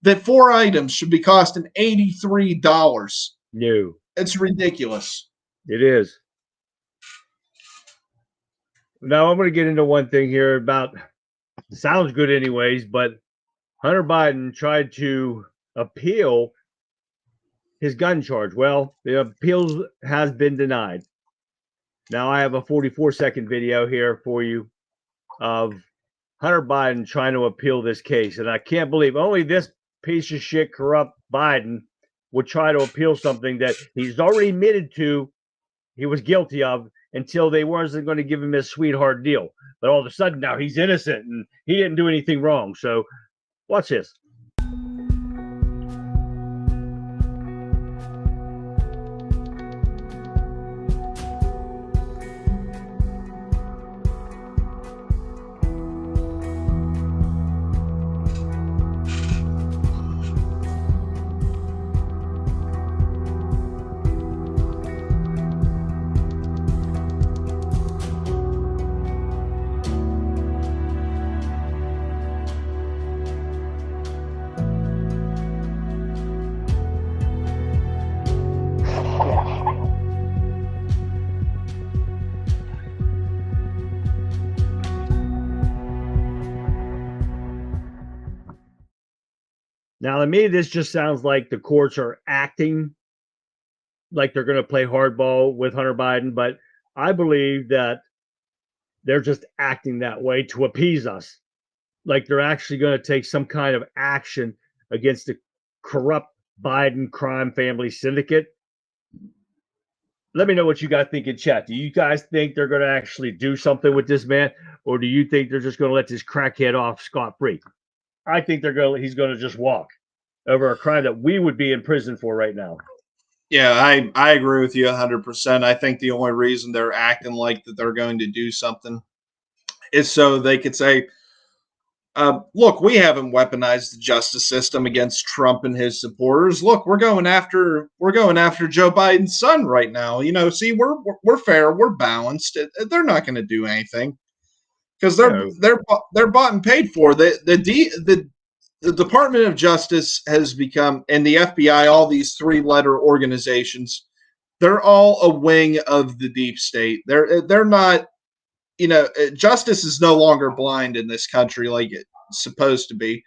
that 4 items should be costing $83. No. It's ridiculous. It is. Now I'm going to get into one thing here about, sounds good anyways, but Hunter Biden tried to appeal his gun charge. Well, the appeal has been denied. Now I have a 44-second video here for you of Hunter Biden trying to appeal this case. And I can't believe only this piece of shit, corrupt Biden would try to appeal something that he's already admitted to he was guilty of until they weren't going to give him his sweetheart deal. But all of a sudden now he's innocent and he didn't do anything wrong. So watch this. Now, to me, this just sounds like the courts are acting like they're going to play hardball with Hunter Biden, but I believe that they're just acting that way to appease us. Like they're actually going to take some kind of action against the corrupt Biden crime family syndicate. Let me know what you guys think in chat. Do you guys think they're going to actually do something with this man, or do you think they're just going to let this crackhead off scot-free? I think he's going to just walk over a crime that we would be in prison for right now. Yeah, I agree with you 100%. I think the only reason they're acting like that they're going to do something is so they could say, Look, we haven't weaponized the justice system against Trump and his supporters. Look, we're going after Joe Biden's son right now. See, we're fair, we're balanced. They're not going to do anything because they're bought and paid for. The Department of Justice has become, and the FBI, all these 3-letter organizations, they're all a wing of the deep state. They're not. Justice is no longer blind in this country like it's supposed to be.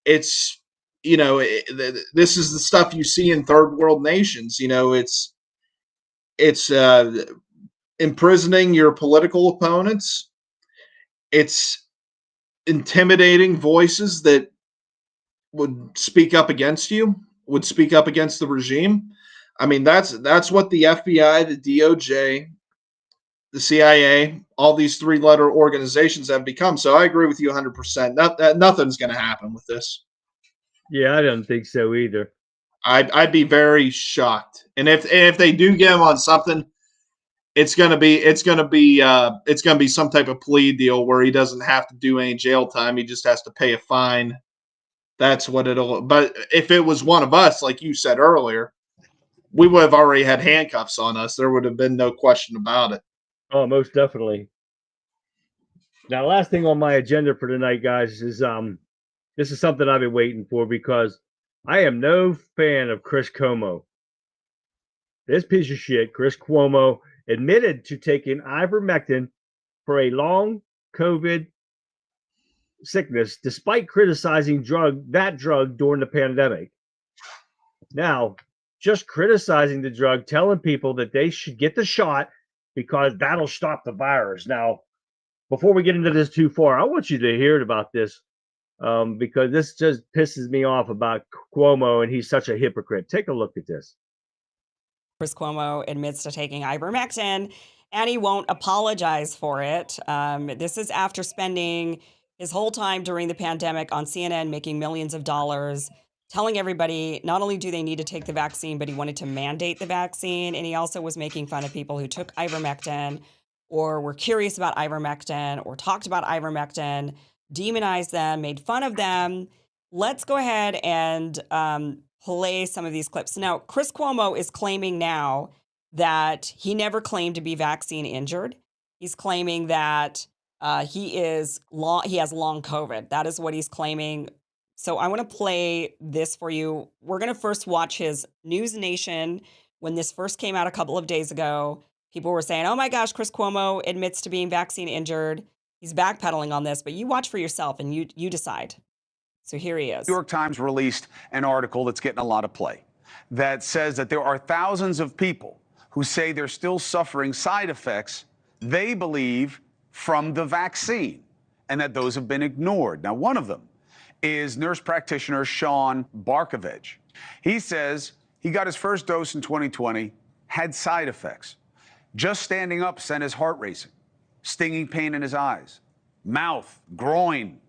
It's, this is the stuff you see in third world nations. It's imprisoning your political opponents. It's intimidating voices that would speak up against you, would speak up against the regime. I mean, that's what the FBI, the DOJ, the CIA, all these 3-letter organizations have become. So I agree with you 100%. Nothing's going to happen with this. Yeah, I don't think so either. I'd be very shocked. And if they do get him on something, it's going to be some type of plea deal where he doesn't have to do any jail time. He just has to pay a fine. That's what it'll. But if it was one of us, like you said earlier, we would have already had handcuffs on us. There would have been no question about it. Oh, most definitely. Now, last thing on my agenda for tonight, guys, is this is something I've been waiting for because I am no fan of Chris Cuomo. This piece of shit, Chris Cuomo, admitted to taking ivermectin for a long COVID sickness, despite criticizing that drug during the pandemic. Now, just criticizing the drug, telling people that they should get the shot because that'll stop the virus. Now, before we get into this too far, I want you to hear about this because this just pisses me off about Cuomo, and he's such a hypocrite. Take a look at this. Chris Cuomo admits to taking ivermectin, and he won't apologize for it. This is after spending his whole time during the pandemic on CNN, making millions of dollars, telling everybody not only do they need to take the vaccine, but he wanted to mandate the vaccine. And he also was making fun of people who took ivermectin or were curious about ivermectin or talked about ivermectin, demonized them, made fun of them. Let's go ahead and play some of these clips. Now, Chris Cuomo is claiming now that he never claimed to be vaccine injured. He's claiming that he has long COVID. That is what he's claiming. So I want to play this for you. We're going to first watch his News Nation. When this first came out a couple of days ago, people were saying, oh my gosh, Chris Cuomo admits to being vaccine injured. He's backpedaling on this, but you watch for yourself and you decide. So here he is. New York Times released an article that's getting a lot of play that says that there are thousands of people who say they're still suffering side effects they believe from the vaccine and that those have been ignored. Now, one of them is nurse practitioner Sean Barkovich. He says he got his first dose in 2020, had side effects. Just standing up sent his heart racing, stinging pain in his eyes, mouth, groin.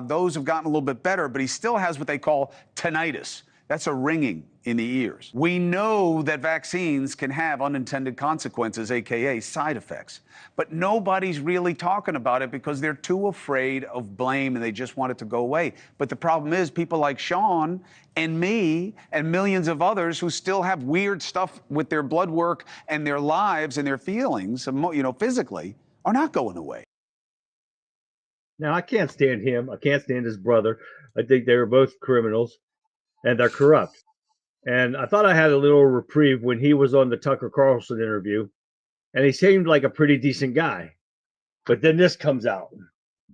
Those have gotten a little bit better, but he still has what they call tinnitus. That's a ringing in the ears. We know that vaccines can have unintended consequences, AKA side effects, but nobody's really talking about it because they're too afraid of blame and they just want it to go away. But the problem is people like Sean and me and millions of others who still have weird stuff with their blood work and their lives and their feelings, physically, are not going away. Now, I can't stand him. I can't stand his brother. I think they were both criminals and they're corrupt. And I thought I had a little reprieve when he was on the Tucker Carlson interview, and he seemed like a pretty decent guy. But then this comes out,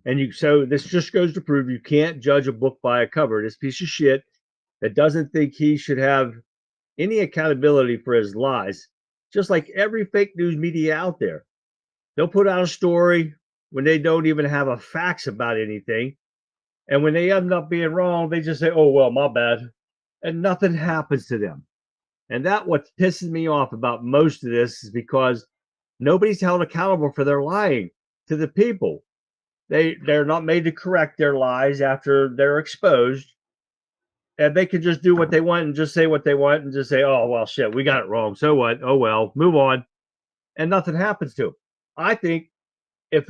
and so this just goes to prove you can't judge a book by a cover. This piece of shit that doesn't think he should have any accountability for his lies, just like every fake news media out there. They'll put out a story when they don't even have a facts about anything. And when they end up being wrong, they just say, oh, well, my bad. And nothing happens to them. And that what pisses me off about most of this is because nobody's held accountable for their lying to the people. They're not made to correct their lies after they're exposed. And they can just do what they want and just say what they want and just say, oh, well, shit, we got it wrong. So what? Oh, well, move on. And nothing happens to them. I think if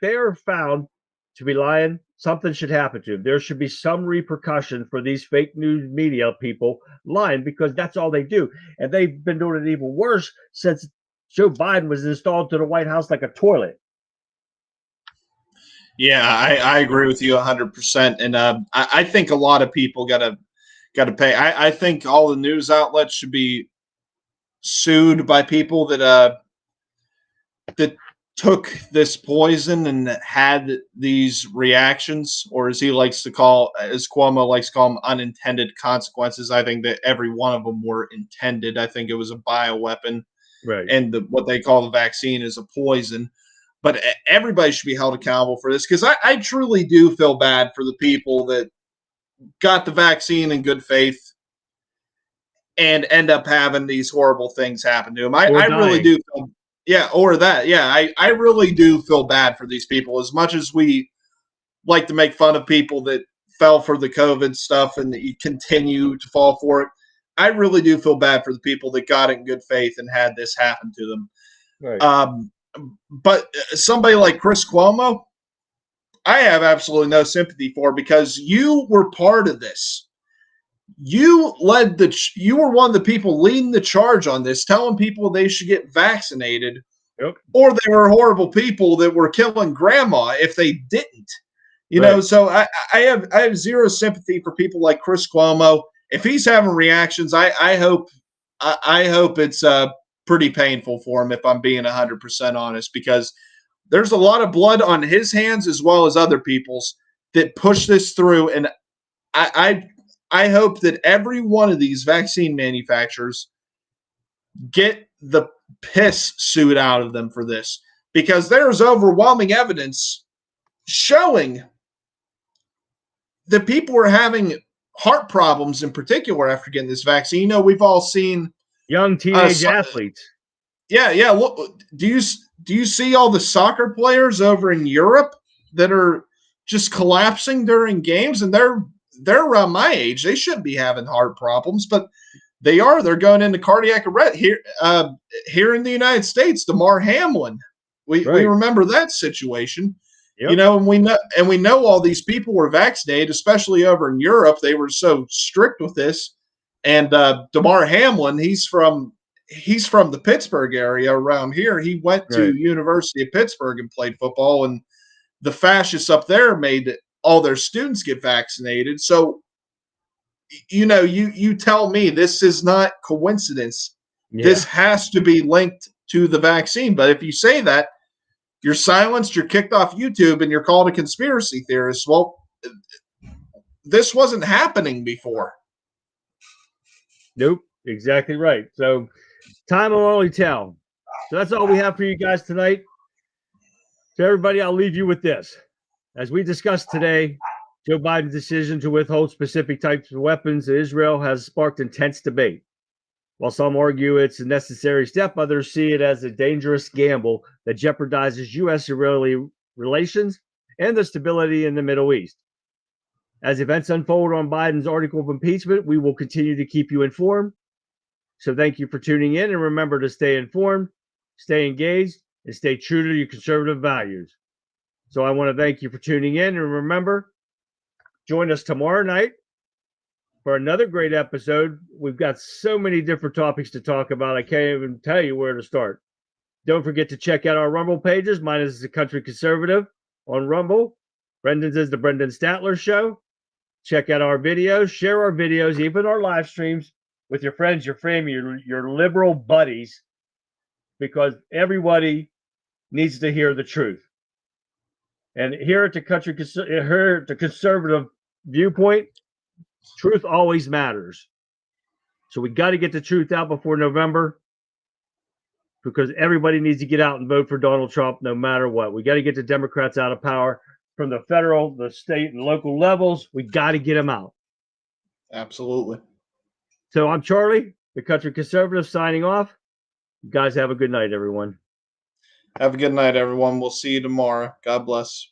they are found to be lying something should happen to him. There should be some repercussion for these fake news media people lying, because that's all they do. And they've been doing it even worse since Joe Biden was installed to the White House like a toilet. Yeah, I agree with you 100%. And I think a lot of people got to pay. I think all the news outlets should be sued by people that took this poison and had these reactions, or as Cuomo likes to call them, unintended consequences. I think that every one of them were intended. I think it was a bioweapon, right? And what they call the vaccine is a poison. But everybody should be held accountable for this, because I truly do feel bad for the people that got the vaccine in good faith and end up having these horrible things happen to them. I really do feel, I really do feel bad for these people. As much as we like to make fun of people that fell for the COVID stuff and that you continue to fall for it, I really do feel bad for the people that got it in good faith and had this happen to them. Right. But somebody like Chris Cuomo, I have absolutely no sympathy for, because you were part of this. You were one of the people leading the charge on this, telling people they should get vaccinated, or they were horrible people that were killing grandma if they didn't. You know, so I have zero sympathy for people like Chris Cuomo. If he's having reactions, I hope it's pretty painful for him, if I'm being 100% honest, because there's a lot of blood on his hands as well as other people's that push this through. And I hope that every one of these vaccine manufacturers get the piss suit out of them for this, because there's overwhelming evidence showing that people are having heart problems in particular after getting this vaccine. You know, we've all seen young teenage athletes. Yeah. Look, do you see all the soccer players over in Europe that are just collapsing during games? And they're around my age. They shouldn't be having heart problems, but they are. They're going into cardiac arrest here in the United States. Damar Hamlin, we remember that situation. Yep. You know, and we know all these people were vaccinated, especially over in Europe. They were so strict with this. And Damar Hamlin, he's from the Pittsburgh area around here. He went to University of Pittsburgh and played football, and the fascists up there made all their students get vaccinated. So, you know, you tell me this is not coincidence. Yeah. This has to be linked to the vaccine. But if you say that, you're silenced, you're kicked off YouTube, and you're called a conspiracy theorist. Well, this wasn't happening before. Nope, exactly right. So time will only tell. So that's all we have for you guys tonight. So everybody, I'll leave you with this. As we discussed today, Joe Biden's decision to withhold specific types of weapons to Israel has sparked intense debate. While some argue it's a necessary step, others see it as a dangerous gamble that jeopardizes U.S.-Israeli relations and the stability in the Middle East. As events unfold on Biden's article of impeachment, we will continue to keep you informed. So thank you for tuning in, and remember to stay informed, stay engaged, and stay true to your conservative values. So I want to thank you for tuning in, and remember, join us tomorrow night for another great episode. We've got so many different topics to talk about. I can't even tell you where to start. Don't forget to check out our Rumble pages. Mine is The Country Conservative on Rumble. Brendan's is The Brendan Statler Show. Check out our videos. Share our videos, even our live streams, with your friends, your family, your liberal buddies, because everybody needs to hear the truth. And here at the Conservative Viewpoint, truth always matters. So we got to get the truth out before November, because everybody needs to get out and vote for Donald Trump no matter what. We got to get the Democrats out of power from the federal, the state, and local levels. We got to get them out. Absolutely. So I'm Charlie, the Country Conservative, signing off. You guys have a good night, everyone. Have a good night, everyone. We'll see you tomorrow. God bless.